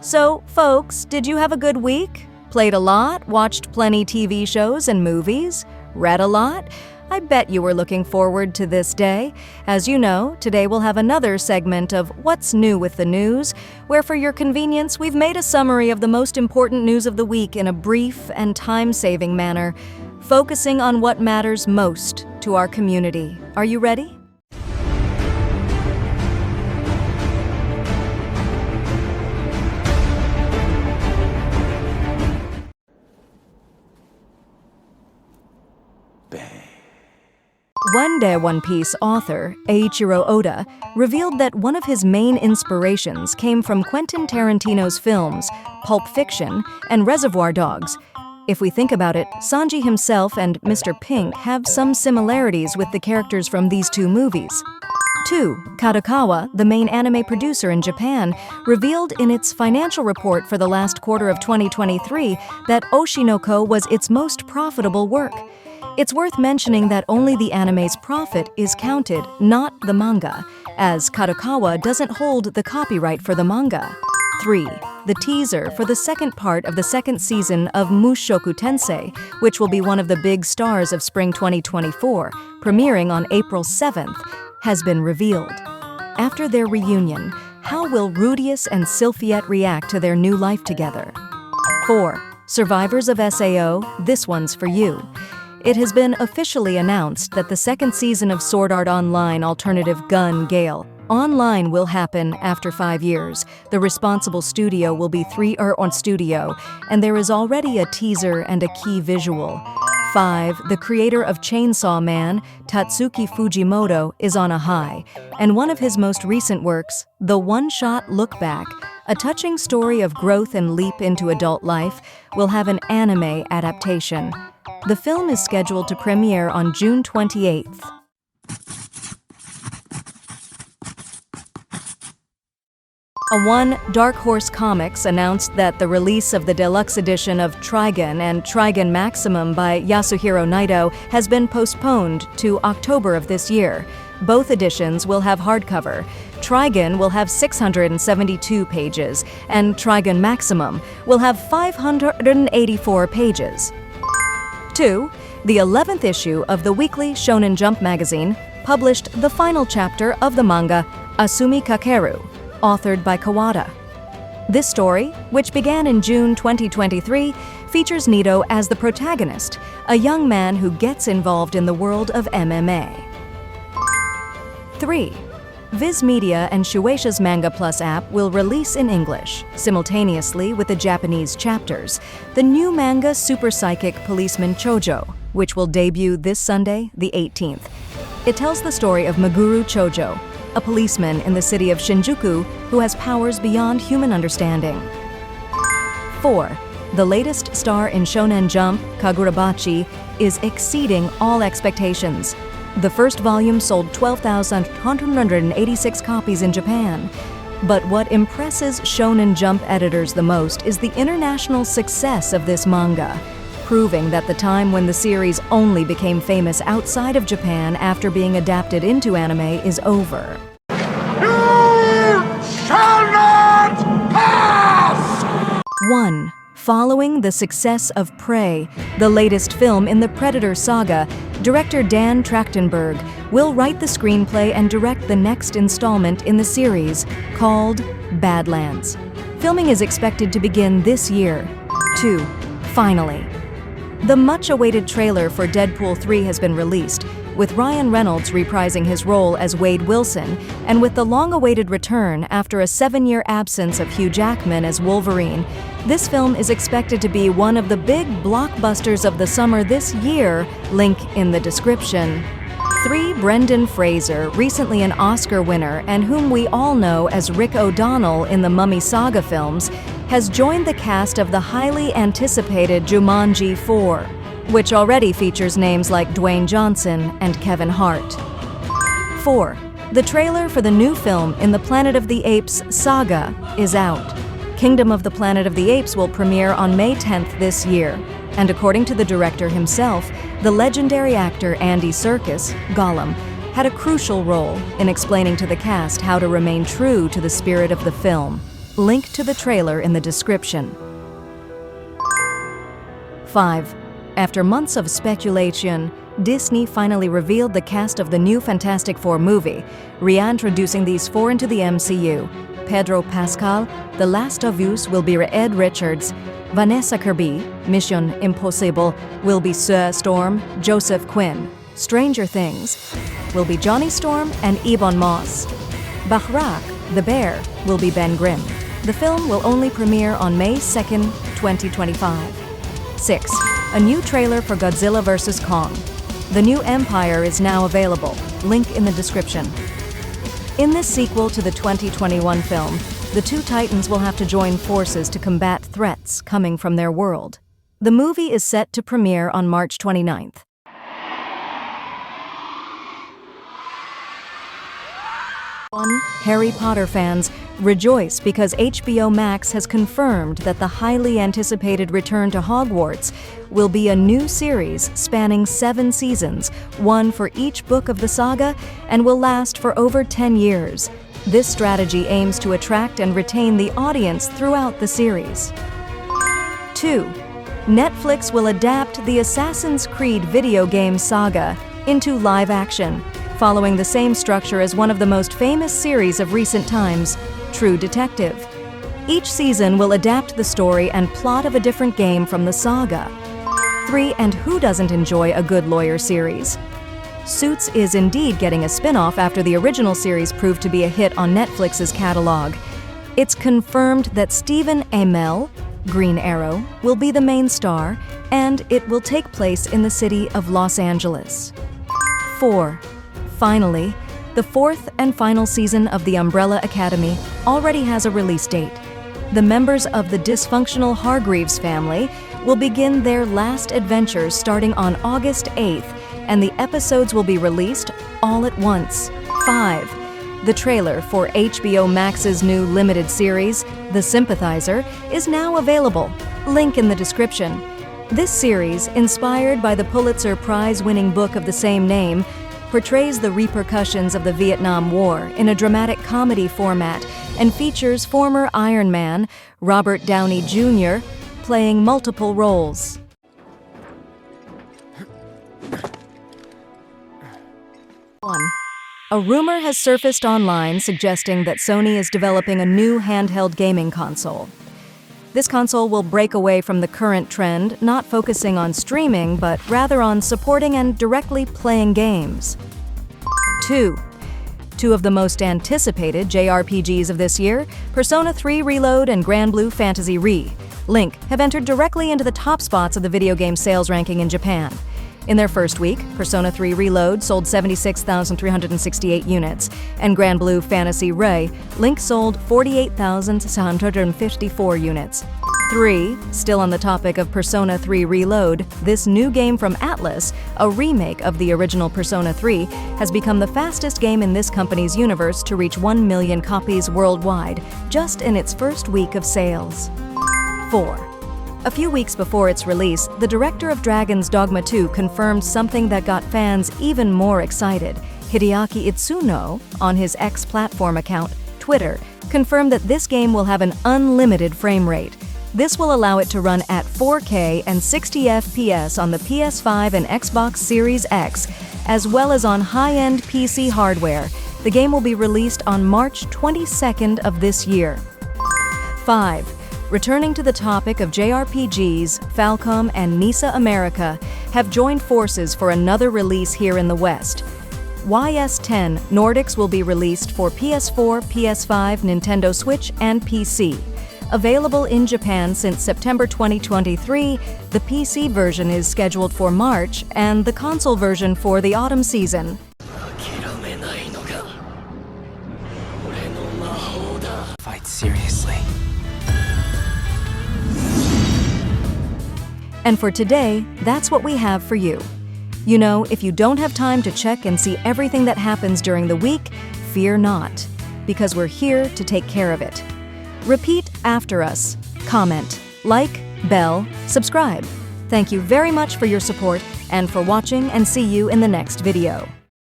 So, folks, did you have a good week? Played a lot? Watched plenty TV shows and movies? Read a lot? I bet you were looking forward to this day. As you know, today we'll have another segment of What's New with the News, where for your convenience, we've made a summary of the most important news of the week in a brief and time-saving manner, focusing on what matters most to our community. Are you ready? One day, OnePiece author Eiichiro Oda revealed that one of his main inspirations came from Quentin Tarantino's films Pulp Fiction and Reservoir Dogs. If we think about it, Sanji himself and Mr. Pink have some similarities with the characters from these two movies. 2. Kadokawa, the main anime producer in Japan, revealed in its financial report for the last quarter of 2023 that Oshinoko was its most profitable work. It's worth mentioning that only the anime's profit is counted, not the manga, as Kadokawa doesn't hold the copyright for the manga. 3. The teaser for the second part of the second season of Mushoku Tensei, which will be one of the big stars of spring 2024, premiering on April 7th, has been revealed. After their reunion, how will Rudius and Sylphiette react to their new life together? 4. Survivors of SAO, this one's for you. It has been officially announced that the second season of Sword Art Online alternative Gun Gale Online will happen after 5 years. The responsible studio will be 3 Studio, and there is already a teaser and a key visual. 5. The creator of Chainsaw Man, Tatsuki Fujimoto, is on a high, and one of his most recent works, The One-Shot Look Back, a touching story of growth and leap into adult life, will have an anime adaptation. The film is scheduled to premiere on June 28th. Dark Horse Comics announced that the release of the deluxe edition of Trigun and Trigun Maximum by Yasuhiro Naito has been postponed to October of this year. Both editions will have hardcover. Trigun will have 672 pages, and Trigun Maximum will have 584 pages. 2. The 11th issue of the weekly Shonen Jump magazine published the final chapter of the manga Asumi Kakeru, authored by Kawada. This story, which began in June 2023, features Nito as the protagonist, a young man who gets involved in the world of MMA. 3. Viz Media and Shueisha's Manga Plus app will release in English, simultaneously with the Japanese chapters, the new manga Super Psychic Policeman Chojo, which will debut this Sunday, the 18th. It tells the story of Meguru Chojo, a policeman in the city of Shinjuku who has powers beyond human understanding. 4. The latest star in Shonen Jump, Kagurabachi, is exceeding all expectations. The first volume sold 12,186 copies in Japan. But what impresses Shonen Jump editors the most is the international success of this manga, proving that the time when the series only became famous outside of Japan after being adapted into anime is over. You shall not pass! 1. Following the success of Prey, the latest film in the Predator saga, director Dan Trachtenberg will write the screenplay and direct the next installment in the series, called Badlands. Filming is expected to begin this year. 2. Finally, the much-awaited trailer for Deadpool 3 has been released, with Ryan Reynolds reprising his role as Wade Wilson, and with the long-awaited return after a 7-year absence of Hugh Jackman as Wolverine. This film is expected to be one of the big blockbusters of the summer this year, link in the description. 3. Brendan Fraser, recently an Oscar winner and whom we all know as Rick O'Donnell in the Mummy Saga films, has joined the cast of the highly anticipated Jumanji 4, which already features names like Dwayne Johnson and Kevin Hart. 4. The trailer for the new film in the Planet of the Apes saga is out. Kingdom of the Planet of the Apes will premiere on May 10th this year, and according to the director himself, the legendary actor Andy Serkis, Gollum, had a crucial role in explaining to the cast how to remain true to the spirit of the film. Link to the trailer in the description. 5. After months of speculation, Disney finally revealed the cast of the new Fantastic Four movie, reintroducing these four into the MCU. Pedro Pascal, The Last of Us, will be Ed Richards. Vanessa Kirby, Mission Impossible, will be Sue Storm. Joseph Quinn, Stranger Things, will be Johnny Storm and Ebon Moss. Bahrak, the Bear, will be Ben Grimm. The film will only premiere on May 2nd, 2025. 6. A new trailer for Godzilla vs. Kong. The new Empire is now available. Link in the description. In this sequel to the 2021 film, the two titans will have to join forces to combat threats coming from their world. The movie is set to premiere on March 29th. 1. Harry Potter fans, rejoice because HBO Max has confirmed that the highly anticipated Return to Hogwarts will be a new series spanning 7 seasons, one for each book of the saga, and will last for over 10 years. This strategy aims to attract and retain the audience throughout the series. 2. Netflix will adapt the Assassin's Creed video game saga into live action, following the same structure as one of the most famous series of recent times, True Detective. Each season will adapt the story and plot of a different game from the saga. 3. And who doesn't enjoy a good lawyer series? Suits is indeed getting a spin-off after the original series proved to be a hit on Netflix's catalog. It's confirmed that Stephen Amell, Green Arrow, will be the main star, and it will take place in the city of Los Angeles. 4. Finally, the 4th and final season of The Umbrella Academy already has a release date. The members of the dysfunctional Hargreaves family will begin their last adventures starting on August 8th, and the episodes will be released all at once. 5. The trailer for HBO Max's new limited series, The Sympathizer, is now available. Link in the description. This series, inspired by the Pulitzer Prize-winning book of the same name, portrays the repercussions of the Vietnam War in a dramatic comedy format and features former Iron Man, Robert Downey Jr., playing multiple roles. A rumor has surfaced online suggesting that Sony is developing a new handheld gaming console. This console will break away from the current trend, not focusing on streaming, but rather on supporting and directly playing games. 2. Two of the most anticipated JRPGs of this year, Persona 3 Reload and Granblue Fantasy Re-Link, have entered directly into the top spots of the video game sales ranking in Japan. In their first week, Persona 3 Reload sold 76,368 units, and Granblue Fantasy Re-Link sold 48,654 units. 3. Still on the topic of Persona 3 Reload, this new game from Atlus, a remake of the original Persona 3, has become the fastest game in this company's universe to reach 1 million copies worldwide, just in its first week of sales. 4. A few weeks before its release, the director of Dragon's Dogma 2 confirmed something that got fans even more excited. Hideaki Itsuno, on his X-platform account, Twitter, confirmed that this game will have an unlimited frame rate. This will allow it to run at 4K and 60 FPS on the PS5 and Xbox Series X, as well as on high-end PC hardware. The game will be released on March 22nd of this year. 5. Returning to the topic of JRPGs, Falcom and Nisa America have joined forces for another release here in the West. YS10 Nordics will be released for PS4, PS5, Nintendo Switch, and PC. Available in Japan since September 2023, the PC version is scheduled for March and the console version for the autumn season. Fight seriously. And for today, that's what we have for you. You know, if you don't have time to check and see everything that happens during the week, fear not, because we're here to take care of it. Repeat after us. Comment, like, bell, subscribe. Thank you very much for your support and for watching, and see you in the next video.